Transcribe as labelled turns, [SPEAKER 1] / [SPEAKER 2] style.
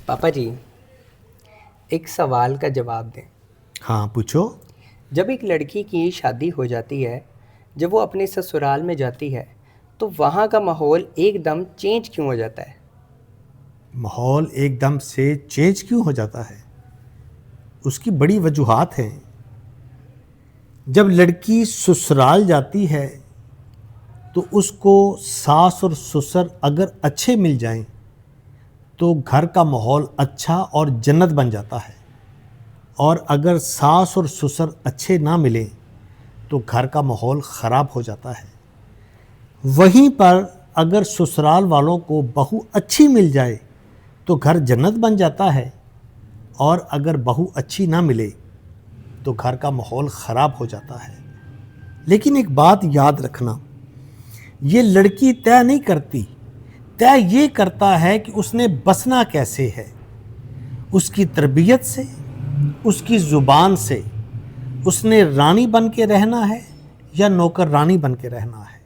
[SPEAKER 1] पापा जी, एक सवाल का जवाब दें।
[SPEAKER 2] हाँ पूछो।
[SPEAKER 1] जब एक लड़की की शादी हो जाती है, जब वो अपने ससुराल में जाती है, तो वहाँ का माहौल एकदम चेंज क्यों हो जाता है?
[SPEAKER 2] माहौल एकदम से चेंज क्यों हो जाता है? उसकी बड़ी वजूहात हैं। जब लड़की ससुराल जाती है तो उसको सास और ससुर अगर अच्छे मिल जाएं तो घर का माहौल अच्छा और जन्नत बन जाता है, और अगर सास और ससुर अच्छे ना मिले तो घर का माहौल ख़राब हो जाता है। वहीं पर अगर ससुराल वालों को बहू अच्छी मिल जाए तो घर जन्नत बन जाता है, और अगर बहू अच्छी ना मिले तो घर का माहौल ख़राब हो जाता है। लेकिन एक बात याद रखना, ये लड़की तय नहीं करती, तय ये करता है कि उसने बसना कैसे है। उसकी तरबियत से, उसकी ज़ुबान से उसने रानी बन के रहना है या नौकर रानी बन के रहना है।